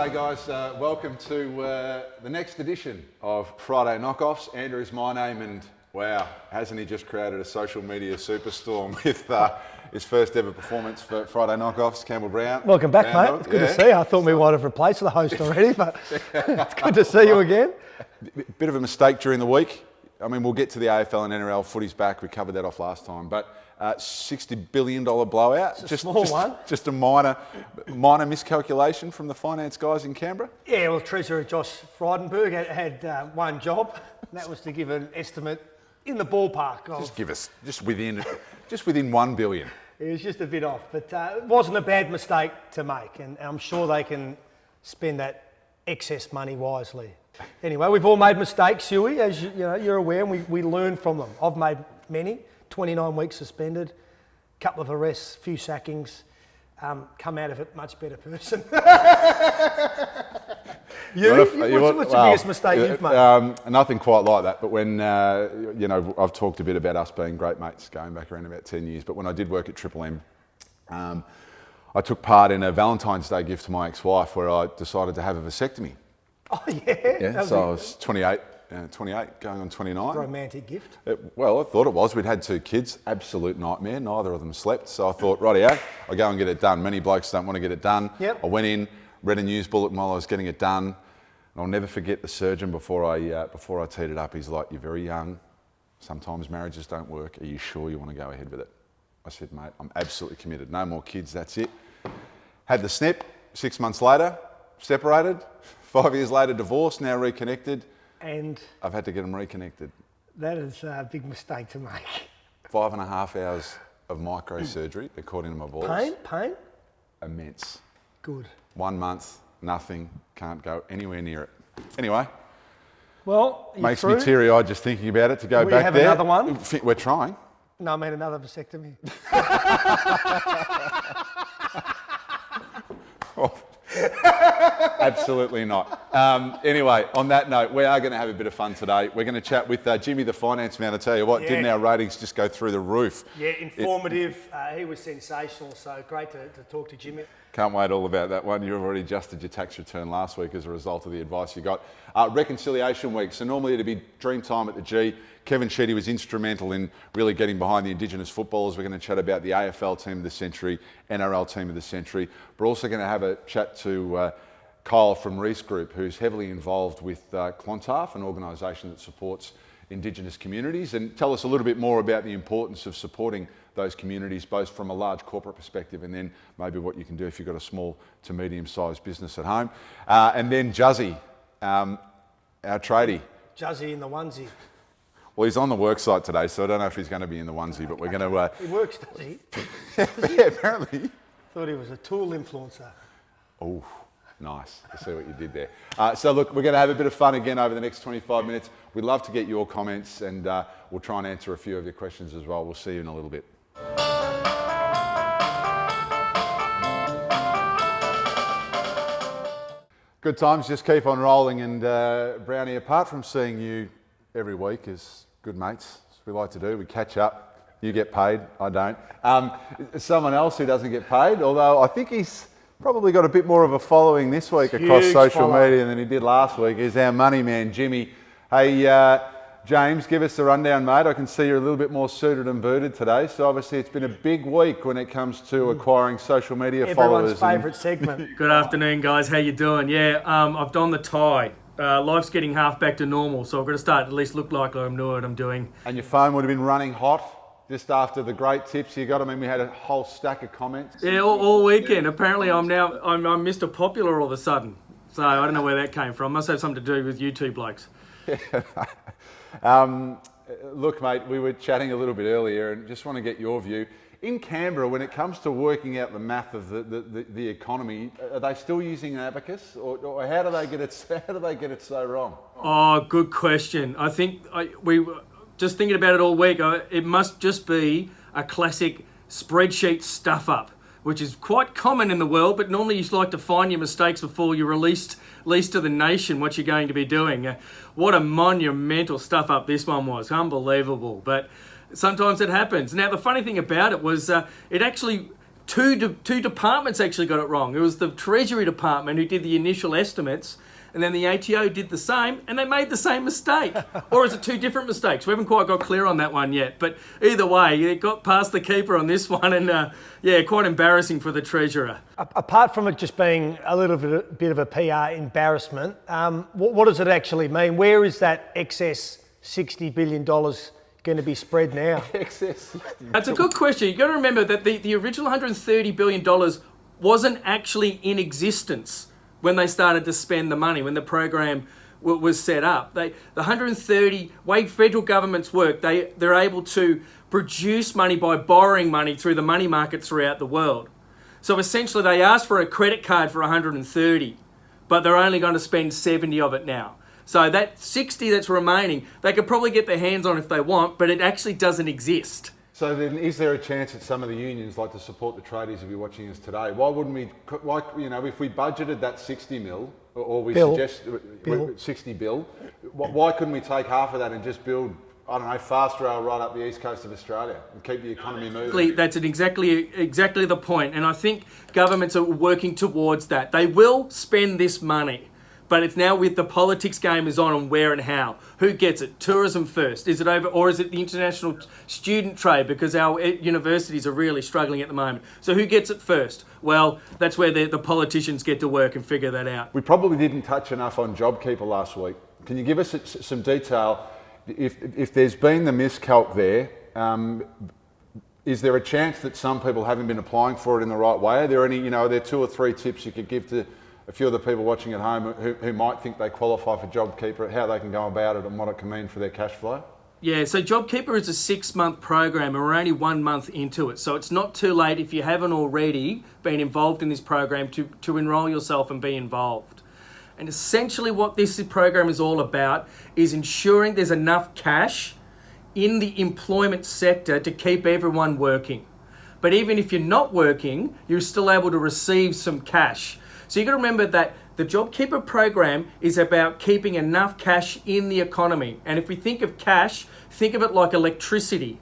G'day guys, welcome to the next edition of Friday Knockoffs. Andrew is my name and wow, hasn't he just created a social media superstorm with his first ever performance for Friday Knockoffs, Campbell Brown. Welcome back, mate. It's good to see you. I thought we might have replaced the host already, but it's good to see you again. Bit of a mistake during the week. I mean, we'll get to the AFL and NRL footy's back. We covered that off last time, but $60 billion blowout. It's a small one. Just a minor miscalculation from the finance guys in Canberra. Yeah, well, Treasurer Josh Frydenberg had one job, and that was to give an estimate in the ballpark of... Just within $1 billion. It was just a bit off, but it wasn't a bad mistake to make, and I'm sure they can spend that excess money wisely. Anyway, we've all made mistakes, Huey, as you're aware, and we learn from them. I've made many. 29 weeks suspended, couple of arrests, few sackings, come out of it much better person. What's the biggest mistake you've made? Nothing quite like that, but when, I've talked a bit about us being great mates going back around about 10 years, but when I did work at Triple M, I took part in a Valentine's Day gift to my ex-wife where I decided to have a vasectomy. Oh, yeah? Yeah, so I was 28, going on 29. Romantic gift. Well, I thought it was. We'd had 2 kids, absolute nightmare. Neither of them slept. So I thought, rightio, I'll go and get it done. Many blokes don't want to get it done. Yep. I went in, read a news bulletin while I was getting it done. And I'll never forget the surgeon before I teed it up. He's like, "You're very young. Sometimes marriages don't work. Are you sure you want to go ahead with it?" I said, "Mate, I'm absolutely committed. No more kids, that's it." Had the snip. 6 months later, separated. 5 years later, divorced, now reconnected. And I've had to get them reconnected. that is a big mistake to make. 5.5 hours of microsurgery, according to my balls. Pain? Immense. Good. 1 month, nothing, can't go anywhere near it. Anyway, Well, makes me teary-eyed just thinking about it to go We back have there. another one? We're trying. No, I mean another vasectomy. Absolutely not. Anyway, on that note, we are going to have a bit of fun today. We're going to chat with Jimmy, the finance man. I tell you what, didn't our ratings just go through the roof? Yeah, informative. He was sensational, so great to talk to Jimmy. Can't wait all about that one. You've already adjusted your tax return last week as a result of the advice you got. Reconciliation week. So normally it'd be dream time at the G. Kevin Sheedy was instrumental in really getting behind the Indigenous footballers. We're going to chat about the AFL team of the century, NRL team of the century. We're also going to have a chat to Kyle from Reese Group, who's heavily involved with Clontarf, an organisation that supports Indigenous communities, and tell us a little bit more about the importance of supporting those communities, both from a large corporate perspective and then maybe what you can do if you've got a small to medium-sized business at home. And then Juzzy, our tradie. Juzzy in the onesie. Well, he's on the work site today, so I don't know if he's going to be in the onesie, but we're going to... He works, does he? Yeah, apparently. Thought he was a tool influencer. Oh, nice. I see what you did there. So look, we're going to have a bit of fun again over the next 25 minutes. We'd love to get your comments and we'll try and answer a few of your questions as well. We'll see you in a little bit. Good times, just keep on rolling. And Brownie, apart from seeing you every week as good mates, as we like to do, we catch up, you get paid, I don't. Someone else who doesn't get paid, although I think he's probably got a bit more of a following this week across social media than he did last week, is our money man, Jimmy. Hey, James, give us the rundown, mate. I can see you're a little bit more suited and booted today. So obviously it's been a big week when it comes to acquiring social media followers. Everyone's favourite segment. Good afternoon, guys. How you doing? Yeah, I've donned the tie. Life's getting half back to normal, so I've got to start at least look like I know what I'm doing. And your phone would have been running hot just after the great tips you got. I mean, we had a whole stack of comments. Yeah, all weekend. Apparently I'm Mr. Popular all of a sudden. So I don't know where that came from. Must have something to do with you two blokes. Look, mate, we were chatting a little bit earlier and just want to get your view. In Canberra, when it comes to working out the math of the economy, are they still using an abacus, or how do they get it so wrong? Oh, good question. I think we were just thinking about it all week. It must just be a classic spreadsheet stuff up, which is quite common in the world, but normally you like to find your mistakes before you release to the nation what you're going to be doing. What a monumental stuff up this one was. Unbelievable. But sometimes it happens. Now, the funny thing about it was it actually two departments actually got it wrong. It was the Treasury Department who did the initial estimates, and then the ATO did the same, and they made the same mistake. Or is it two different mistakes? We haven't quite got clear on that one yet. But either way, it got past the keeper on this one, and quite embarrassing for the Treasurer. Apart from it just being a little bit of a PR embarrassment, what does it actually mean? Where is that excess $60 billion going to be spread now? Excess. That's a good question. You've got to remember that the original $130 billion wasn't actually in existence when they started to spend the money, when the program was set up. The 130, way federal governments work, they're able to produce money by borrowing money through the money markets throughout the world. So essentially they asked for a credit card for 130, but they're only going to spend 70 of it now. So that 60 that's remaining, they could probably get their hands on if they want, but it actually doesn't exist. So then, is there a chance that some of the unions like to support the tradies if you're watching us today? Why wouldn't we? Why, if we budgeted that 60 mil, or we suggest 60 bill, why couldn't we take half of that and just build, I don't know, fast rail right up the east coast of Australia and keep the economy moving? That's exactly the point, and I think governments are working towards that. They will spend this money. But it's now with the politics game is on where and how. Who gets it? Tourism first. Is it over, or is it the international student trade? Because our universities are really struggling at the moment. So who gets it first? Well, that's where the politicians get to work and figure that out. We probably didn't touch enough on JobKeeper last week. Can you give us some detail? If there's been the miscalc there, is there a chance that some people haven't been applying for it in the right way? Are there any, are there 2 or 3 tips you could give to a few of the people watching at home who might think they qualify for JobKeeper, how they can go about it and what it can mean for their cash flow? Yeah, so JobKeeper is a 6-month program and we're only 1 month into it. So it's not too late if you haven't already been involved in this program to enrol yourself and be involved. And essentially what this program is all about is ensuring there's enough cash in the employment sector to keep everyone working. But even if you're not working, you're still able to receive some cash. So you've got to remember that the JobKeeper program is about keeping enough cash in the economy. And if we think of cash, think of it like electricity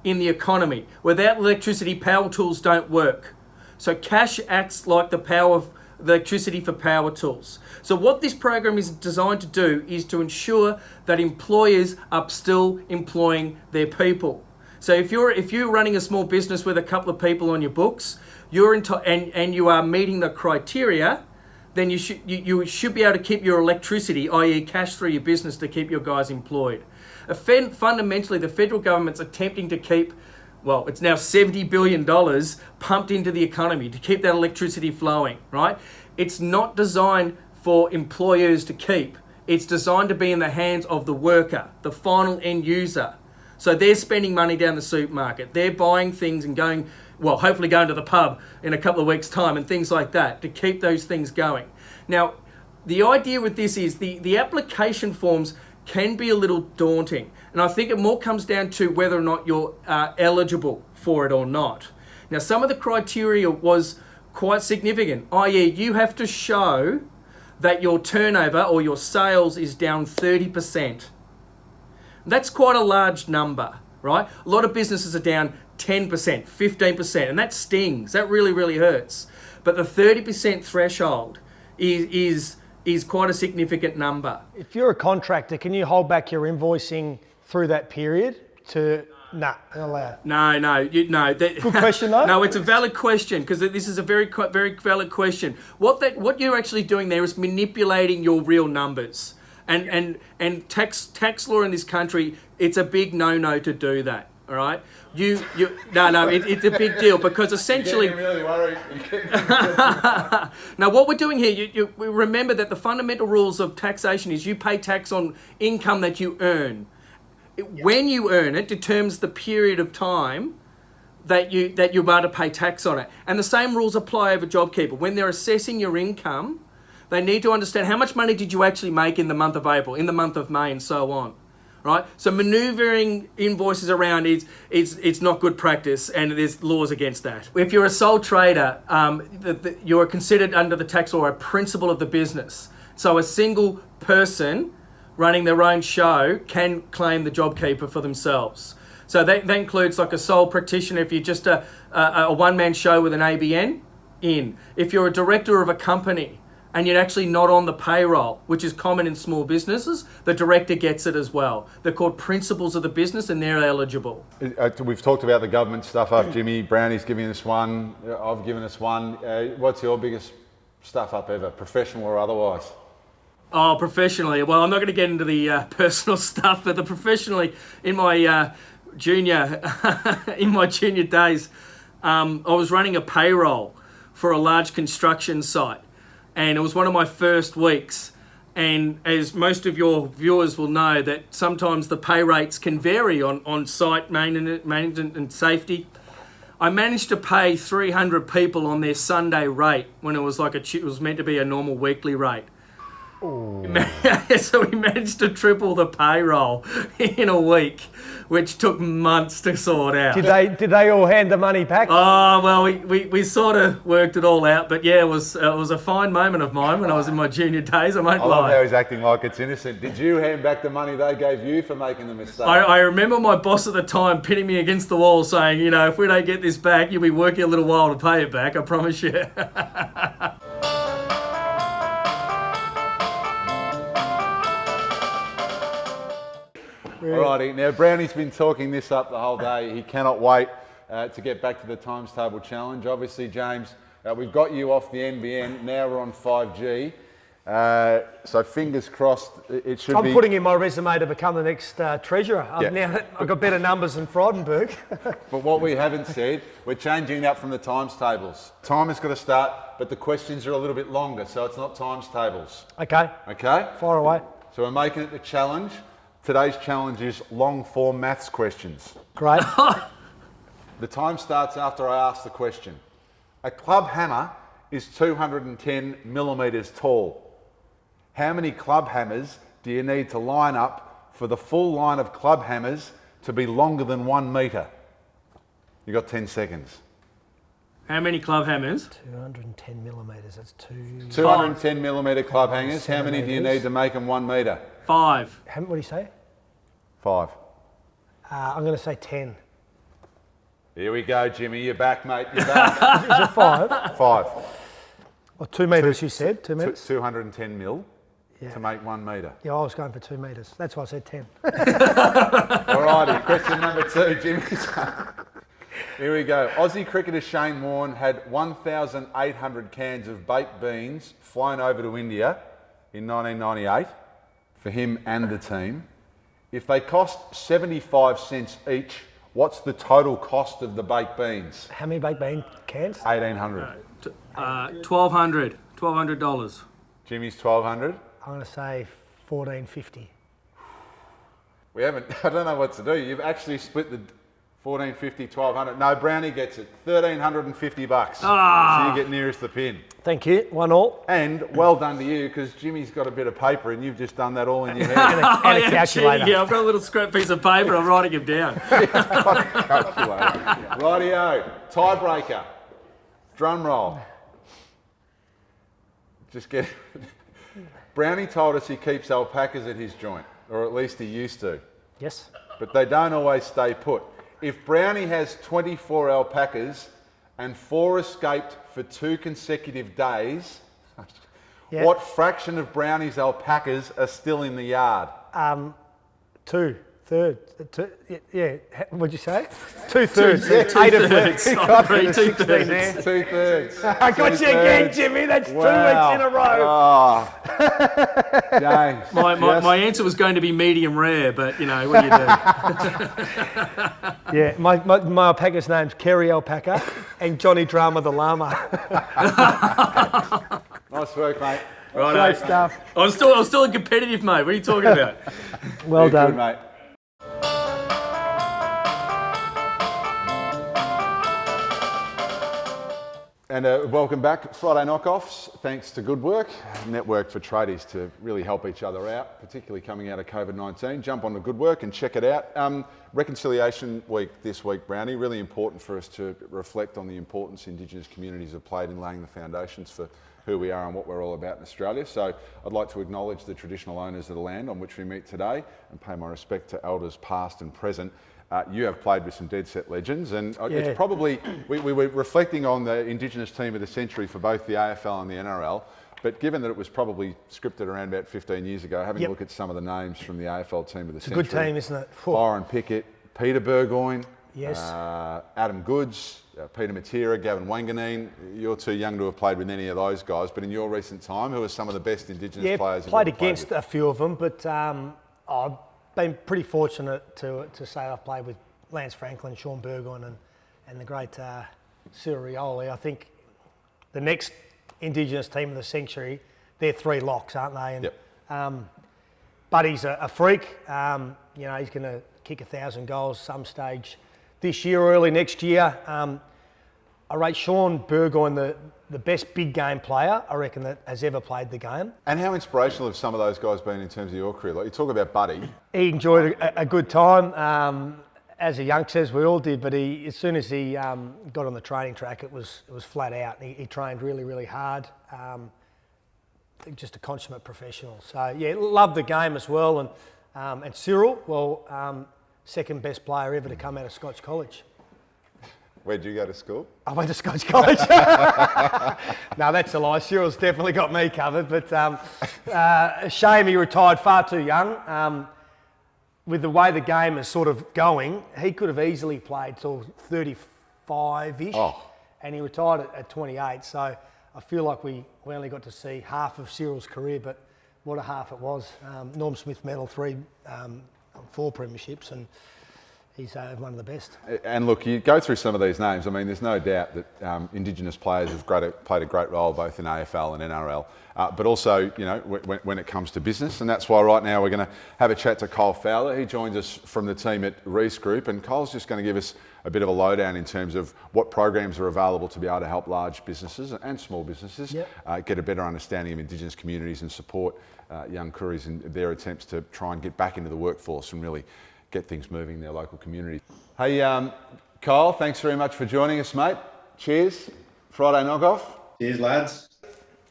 in the economy. Without electricity, power tools don't work. So cash acts like the power of the electricity for power tools. So what this program is designed to do is to ensure that employers are still employing their people. So if you're running a small business with a couple of people on your books, and you are meeting the criteria, then you should be able to keep your electricity, i.e. cash through your business to keep your guys employed. Fundamentally, the federal government's attempting to keep, it's now $70 billion pumped into the economy to keep that electricity flowing, right? It's not designed for employers to keep. It's designed to be in the hands of the worker, the final end user. So they're spending money down the supermarket. They're buying things and hopefully going to the pub in a couple of weeks' time and things like that to keep those things going. Now, the idea with this is the application forms can be a little daunting. And I think it more comes down to whether or not you're eligible for it or not. Now, some of the criteria was quite significant, i.e. you have to show that your turnover or your sales is down 30%. That's quite a large number, right? A lot of businesses are down 10%, 15%, and that stings. That really, really hurts. But the 30% threshold is quite a significant number. If you're a contractor, can you hold back your invoicing through that period to... Nah, not allowed. No. Good question, though. No, it's a valid question because this is a very valid question. What you're actually doing there is manipulating your real numbers. And tax law in this country, it's a big no to do that. All right, it's a big deal because essentially. You're getting really worried. Now, what we're doing here, we remember that the fundamental rules of taxation is you pay tax on income that you earn. When you earn it determines the period of time that you're about to pay tax on it, and the same rules apply over JobKeeper. When they're assessing your income, they need to understand how much money did you actually make in the month of April, in the month of May, and so on. Right? So manoeuvring invoices around it's not good practice, and there's laws against that. If you're a sole trader, you're considered under the tax law a principal of the business. So a single person running their own show can claim the JobKeeper for themselves. So that includes like a sole practitioner if you're just a one-man show with an ABN in. If you're a director of a company and you're actually not on the payroll, which is common in small businesses, the director gets it as well. They're called principals of the business and they're eligible. We've talked about the government stuff up, Jimmy. Brownie's giving us one. I've given us one. What's your biggest stuff up ever, professional or otherwise? Oh, professionally. Well, I'm not going to get into the personal stuff, but professionally, in my junior days, I was running a payroll for a large construction site. And it was one of my first weeks. And as most of your viewers will know, that sometimes the pay rates can vary on site maintenance and safety. I managed to pay 300 people on their Sunday rate when it was it was meant to be a normal weekly rate. So we managed to triple the payroll in a week, which took months to sort out. Did they all hand the money back? Oh, well, we sort of worked it all out, but yeah, it was a fine moment of mine when I was in my junior days, I won't lie. I love how he's acting like it's innocent. Did you hand back the money they gave you for making the mistake? I remember my boss at the time pinning me against the wall saying, if we don't get this back, you'll be working a little while to pay it back, I promise you. Alrighty, now Brownie's been talking this up the whole day. He cannot wait to get back to the times table challenge. Obviously, James, we've got you off the NBN. Now we're on 5G. So fingers crossed, it should be... I'm putting in my resume to become the next treasurer. I've got better numbers than Frydenberg. But what we haven't said, we're changing it up from the times tables. Time has got to start, but the questions are a little bit longer, so it's not times tables. Okay. Okay? Fire away. So we're making it the challenge. Today's challenge is long-form maths questions. Great. The time starts after I ask the question. A club hammer is 210 millimetres tall. How many club hammers do you need to line up for the full line of club hammers to be longer than 1 metre? You got 10 seconds. How many club hammers? 210 millimetres, that's 210 millimetre club hangers. How many do you need to make them 1 metre? 5. What do you say? 5. I'm going to say 10. Here we go, Jimmy. You're back, mate. You're back. Is it 5? 5. Well, 2 metres, you said. 2 metres? 210 mil to make 1 metre. Yeah, I was going for 2 metres. That's why I said 10. Alrighty, question number 2, Jimmy. Here we go. Aussie cricketer Shane Warne had 1,800 cans of baked beans flown over to India in 1998 for him and the team. If they cost 75 cents each, what's the total cost of the baked beans? How many baked bean cans? 1,800. $1,200. Jimmy's 1,200. I'm going to say $1,450. We haven't, I don't know what to do. You've actually split the 1,450, 1,200. No, Brownie gets it. $1,350. So you get nearest the pin. Thank you. 1-1. And well done to you, because Jimmy's got a bit of paper and you've just done that all in your head. And a calculator. Yeah, I've got a little scrap piece of paper. I'm writing him down. Calculator. Rightio. Tiebreaker. Drum roll. Just get... Brownie told us he keeps alpacas at his joint, or at least he used to. Yes. But they don't always stay put. If Brownie has 24 alpacas and 4 escaped for 2 consecutive days, what fraction of Brownie's alpacas are still in the yard? 2 thirds. Yeah. What'd you say? 2 thirds. 8 of it. 2 thirds. 2 thirds. I got you again, Jimmy. That's 2 weeks in a row. Oh. James. My answer was going to be medium rare, but what do you do? Yeah, my alpaca's name's Kerry Alpaca and Johnny Drama the Llama. Nice work, mate. Great stuff. I'm still a competitive, mate. What are you talking about? Well done. Good, mate. And welcome back, Friday Knockoffs. Thanks to Good Work, network for tradies to really help each other out, particularly coming out of COVID-19. Jump on to Good Work and check it out. Reconciliation Week this week, Brownie, really important for us to reflect on the importance Indigenous communities have played in laying the foundations for who we are and what we're all about in Australia. So I'd like to acknowledge the traditional owners of the land on which we meet today and pay my respect to elders past and present. you have played with some dead set legends, and Yeah. it's probably, we were reflecting on the Indigenous team of the century for both the AFL and the NRL, but given that it was probably scripted around about 15 years ago, having a look at some of the names from the AFL team of the century. It's a good team, isn't it? Byron Pickett, Peter Burgoyne, Yes. Adam Goods, Peter Matera, Gavin Wanganeen. You're too young to have played with any of those guys, but in your recent time, who are some of the best Indigenous players you've played ever against with? a few of them, but I've been pretty fortunate to say I've played with Lance Franklin, Sean Burgoyne, and the great Cyril Rioli. I think the next Indigenous team of the century, they're three locks, aren't they? And, Yep. Buddy's a freak. He's going to kick 1,000 goals some stage this year or early next year. I rate Sean Burgoyne the best big game player, I reckon, that has ever played the game. And how inspirational have some of those guys been in terms of your career? Like, you talk about Buddy. He enjoyed a good time, as a youngster, as we all did, but as soon as he got on the training track, it was flat out. He trained really, really hard. Just a consummate professional. So, yeah, loved the game as well. And Cyril, second best player ever to come out of Scotch College. Where'd you go to school? I went to Scotch College. No, that's a lie. Cyril's definitely got me covered, but a shame he retired far too young. With the way the game is sort of going, he could have easily played till 35-ish, and he retired at 28. So I feel like we only got to see half of Cyril's career, but what a half it was. Norm Smith medal, 4 premierships, and he's one of the best. And look, you go through some of these names. I mean, there's no doubt that Indigenous players have played a great role both in AFL and NRL, but also, when it comes to business. And that's why right now we're going to have a chat to Kyle Fowler. He joins us from the team at Reece Group, and Kyle's just going to give us a bit of a lowdown in terms of what programs are available to be able to help large businesses and small businesses get a better understanding of Indigenous communities and support young Koories in their attempts to try and get back into the workforce and really get things moving in their local community. Hey, Kyle, thanks very much for joining us, mate. Cheers. Friday knockoff. Cheers, lads.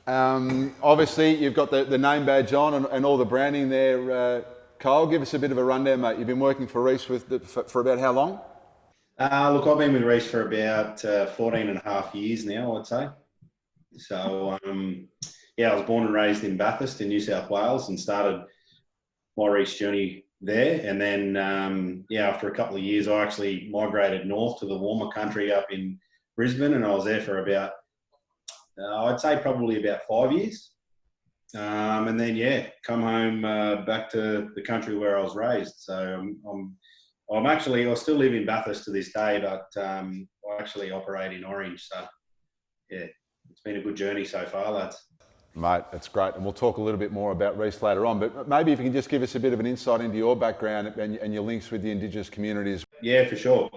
Obviously, you've got the name badge on and all the branding there. Kyle, give us a bit of a rundown, mate. You've been working for Reece for about how long? Look, I've been with Reece for about 14 and a half years now, I'd say. So, I was born and raised in Bathurst in New South Wales and started my Reece journey there, and then after a couple of years I actually migrated north to the warmer country up in Brisbane, and I was there for about I'd say probably about 5 years, and then come home back to the country where I was raised. So I still live in Bathurst to this day, but I actually operate in Orange. So it's been a good journey so far, lads. Mate, that's great. And we'll talk a little bit more about Reece later on, but maybe if you can just give us a bit of an insight into your background and your links with the Indigenous communities. Yeah, for sure.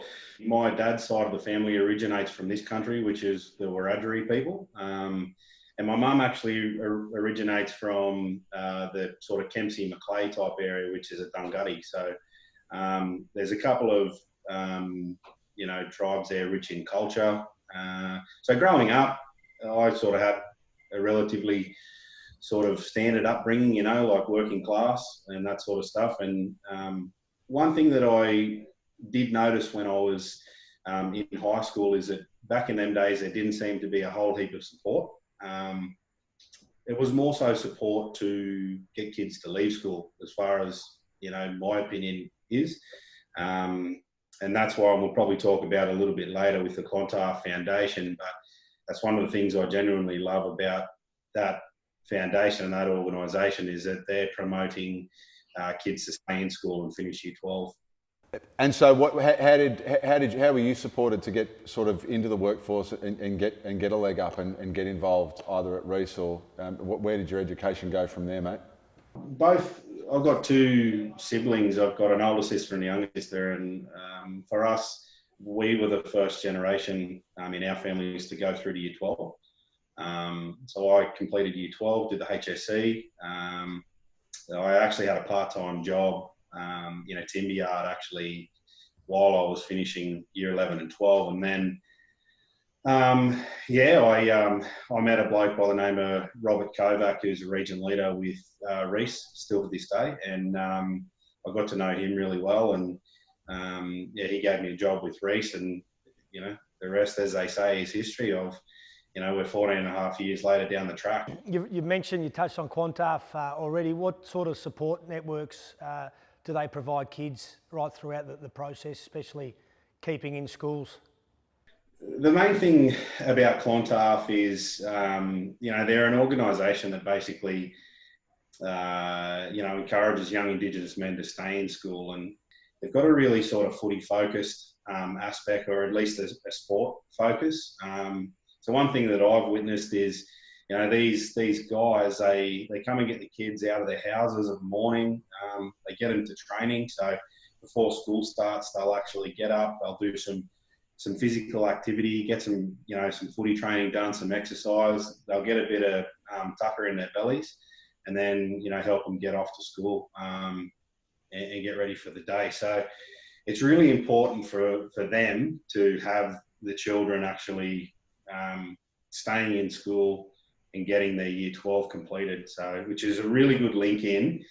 My dad's side of the family originates from this country, which is the Wiradjuri people. And my mum actually originates from the sort of Kempsey Macleay type area, which is a Dunghutti. So there's a couple of, tribes there rich in culture. So growing up, I sort of had a relatively sort of standard upbringing, like working class and that sort of stuff. And one thing that I did notice when I was in high school is that back in them days, there didn't seem to be a whole heap of support. It was more so support to get kids to leave school, as far as, my opinion is. And that's why we'll probably talk about a little bit later with the Clontarf Foundation. But that's one of the things I genuinely love about that foundation and that organisation, is that they're promoting kids to stay in school and finish Year 12. And so, how were you supported to get sort of into the workforce and get a leg up and get involved either at Reece or where did your education go from there, mate? Both. I've got two siblings. I've got an older sister and a younger sister, and for us, we were the first generation in our families to go through to Year 12. So I completed Year 12, did the HSC. I actually had a part-time job in a timber yard actually while I was finishing Year 11 and 12. And then, I met a bloke by the name of Robert Kovac, who's a region leader with Reece still to this day. And I got to know him really well. And yeah, he gave me a job with Reece, and the rest, as they say, is history. We're 14 and a half years later down the track. You mentioned, you touched on Quantaf already. What sort of support networks do they provide kids right throughout the process, especially keeping in schools? The main thing about Clontarf is, they're an organisation that basically, encourages young Indigenous men to stay in school, and they've got a really sort of footy-focused aspect, or at least a sport focus. So one thing that I've witnessed is, these guys, they come and get the kids out of their houses in the morning. They get them to training. So before school starts, they'll actually get up. They'll do some physical activity, get some footy training done, some exercise. They'll get a bit of tucker in their bellies, and then help them get off to school and get ready for the day. So it's really important for them to have the children actually staying in school and getting their year 12 completed. So, which is a really good link in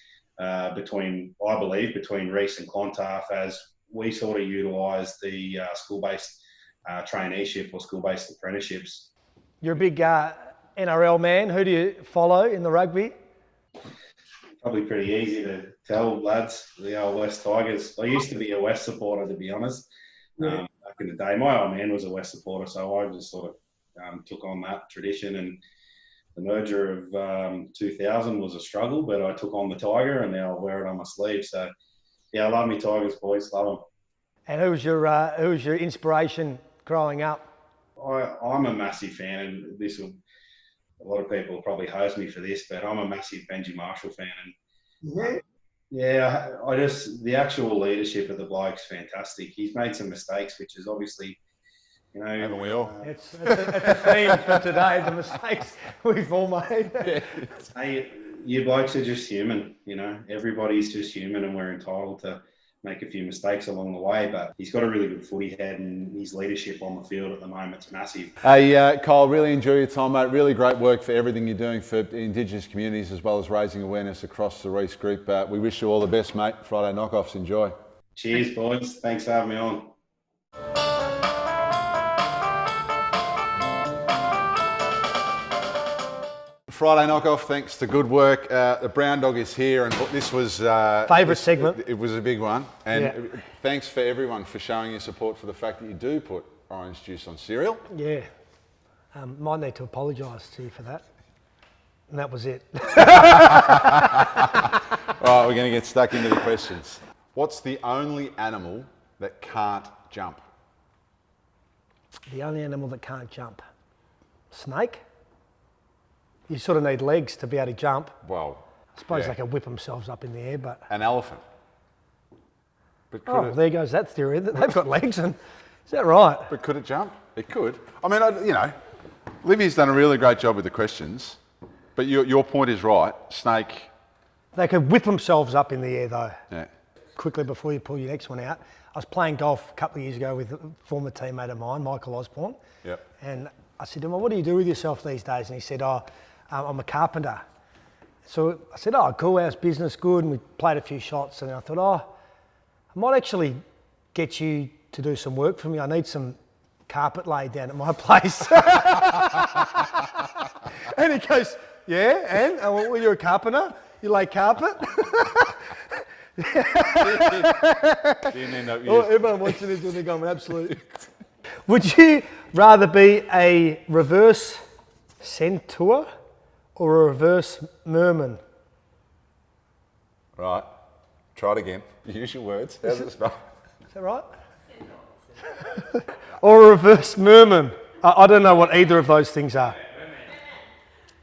between Reece and Clontarf, as we sort of utilise the school-based traineeship or school-based apprenticeships. You're a big NRL man. Who do you follow in the rugby? Probably pretty easy to tell, lads. The old West Tigers. I used to be a West supporter, to be honest. Back in the day, my old man was a West supporter, so I just sort of took on that tradition. And the merger of 2000 was a struggle, but I took on the Tiger, and now I wear it on my sleeve. So, yeah, I love me Tigers, boys. Love them. And who was your inspiration growing up? I'm a massive fan, and a lot of people will probably hose me for this, but I'm a massive Benji Marshall fan. And the actual leadership of the bloke's fantastic. He's made some mistakes, which is obviously, haven't we all? It's a theme for today, the mistakes we've all made. Hey, you blokes are just human, everybody's just human, and we're entitled to make a few mistakes along the way, but he's got a really good footy head, and his leadership on the field at the moment's massive. Hey, Kyle, really enjoy your time, mate. Really great work for everything you're doing for Indigenous communities, as well as raising awareness across the Reece group. We wish you all the best, mate. Friday knockoffs, enjoy. Cheers, boys. Thanks for having me on. Friday knockoff, thanks to good work. The Brown Dog is here, and this was favourite segment. It was a big one, and yeah. Thanks for everyone for showing your support for the fact that you do put orange juice on cereal. Yeah, might need to apologise to you for that. And that was it. All right, we're going to get stuck into the questions. What's the only animal that can't jump? The only animal that can't jump? Snake? You sort of need legs to be able to jump. Well, I suppose they can whip themselves up in the air, but... An elephant. But there goes that theory. They've got legs, and is that right? But could it jump? It could. I mean, Livy's done a really great job with the questions, but your point is right. Snake... They could whip themselves up in the air, though. Yeah. Quickly, before you pull your next one out, I was playing golf a couple of years ago with a former teammate of mine, Michael Osborne. Yep. And I said to him, well, what do you do with yourself these days? And he said, I'm a carpenter. So I said, cool, how's business? Good. And we played a few shots, and I thought, I might actually get you to do some work for me. I need some carpet laid down at my place. And he goes, yeah, and? Well, you're a carpenter? You lay carpet? Everyone wants it into the absolute. Would you rather be a reverse centaur or a reverse merman? Right. Try it again. Use your words. How's it spelled? Is that right? Or a reverse merman? I don't know what either of those things are.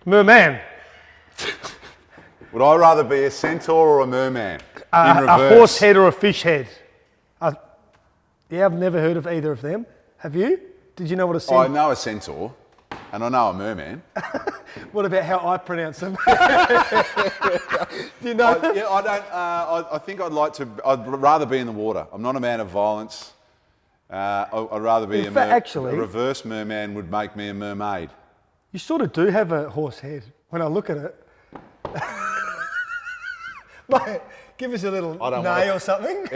Merman. Would I rather be a centaur or a merman? In reverse. A horse head or a fish head? I've never heard of either of them. Have you? Did you know what a centaur? I know a centaur, and I know a merman. What about how I pronounce them? Do you know? I don't. I think I'd rather be in the water. I'm not a man of violence. I'd rather be a reverse merman would make me a mermaid. You sort of do have a horse head when I look at it. Mate, give us a little neigh or something.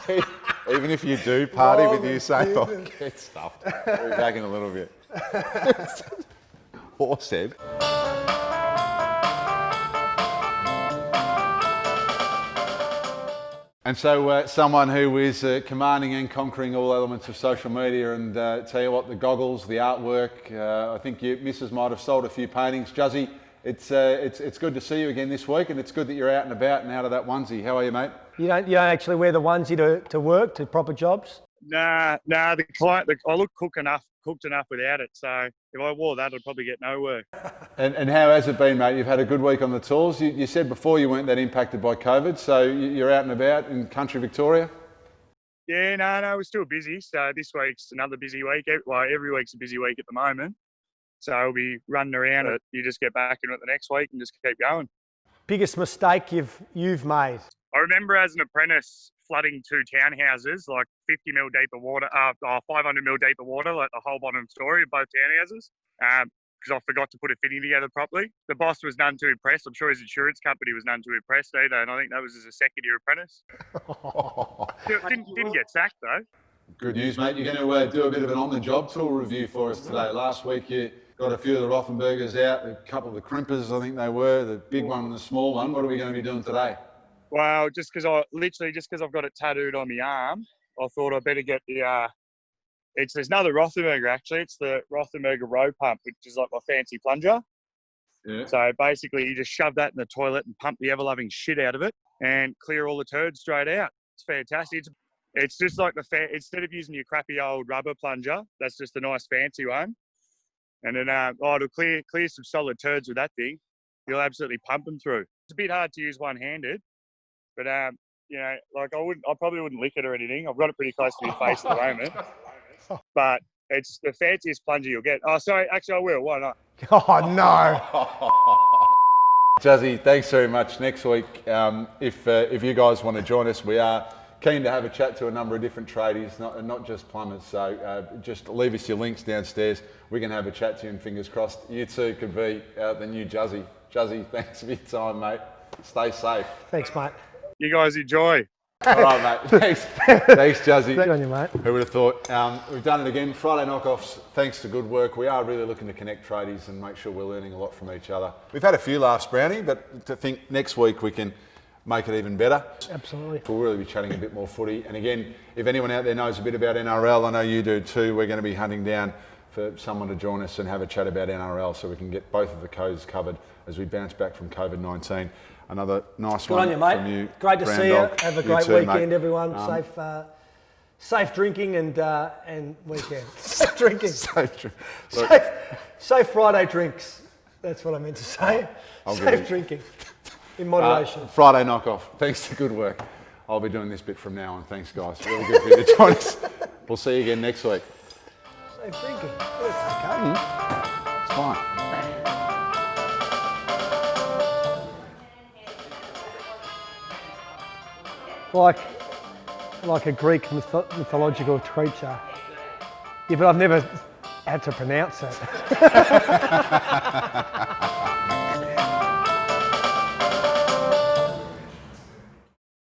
Even if you do party with Oh, Usain Bolt, goodness. get stuffed. We'll be back in a little bit. Horse head. And so someone who is commanding and conquering all elements of social media, and tell you what, the goggles, the artwork, I think your missus might have sold a few paintings. Juzzy, it's good to see you again this week, and it's good that you're out and about and out of that onesie. How are you, mate? You don't actually wear the onesie to work, to proper jobs? Nah. The client, I look cooked enough without it. So if I wore that, I'd probably get no work. And how has it been, mate? You've had a good week on the tools. You said before you weren't that impacted by COVID, so you're out and about in country Victoria? Yeah, no, we're still busy. So this week's another busy week. Well, every week's a busy week at the moment. So we'll be running around it. You just get back into it the next week and just keep going. Biggest mistake you've made? I remember as an apprentice flooding 2 townhouses, like 50 mil deep of water, 500 mil deep of water, like the whole bottom story of both townhouses, because I forgot to put a fitting together properly. The boss was none too impressed. I'm sure his insurance company was none too impressed either, and I think that was as a second year apprentice. Didn't get sacked though. Good news, mate. You're going to do a bit of an on-the-job tool review for us today. Last week you got a few of the Rothenbergers out, a couple of the crimpers, I think they were, the big one and the small one. What are we going to be doing today? Well, just because I've got it tattooed on my arm, I thought I'd better get the. There's another Rothenberger actually. It's the Rothenberger row pump, which is like my fancy plunger. Yeah. So basically, you just shove that in the toilet and pump the ever-loving shit out of it and clear all the turds straight out. It's fantastic. It's just like instead of using your crappy old rubber plunger, that's just a nice fancy one. And then it'll clear some solid turds with that thing. You'll absolutely pump them through. It's a bit hard to use one-handed. But, I probably wouldn't lick it or anything. I've got it pretty close to my face at the moment. But it's the fanciest plunger you'll get. Oh, sorry. Actually, I will. Why not? Oh, no. Juzzy, thanks very much. Next week, if you guys want to join us, we are keen to have a chat to a number of different tradies, not just plumbers. So just leave us your links downstairs. We can have a chat to you, and fingers crossed, you two could be the new Juzzy. Juzzy, thanks for your time, mate. Stay safe. Thanks, mate. You guys enjoy. All right, mate. Thanks. Thanks, Juzzy. Good on you, mate. Who would have thought? We've done it again. Friday knockoffs, thanks to good work. We are really looking to connect tradies and make sure we're learning a lot from each other. We've had a few laughs, Brownie, but to think next week we can make it even better. Absolutely. We'll really be chatting a bit more footy. And again, if anyone out there knows a bit about NRL, I know you do too, we're going to be hunting down for someone to join us and have a chat about NRL so we can get both of the codes covered as we bounce back from COVID-19. Another nice Good one on you, mate. from you. Great to Brown see you. Dog. Have a You great too, weekend, mate. everyone. Safe drinking and weekend. Safe drinking. Safe Friday drinks. That's what I meant to say. Safe drinking in moderation. Friday knockoff. Thanks to good work. I'll be doing this bit from now on. Thanks, guys. Really good for you to join us. We'll see you again next week. Safe drinking. It's okay. It's fine. Like a Greek mythological creature. Yeah, but I've never had to pronounce it.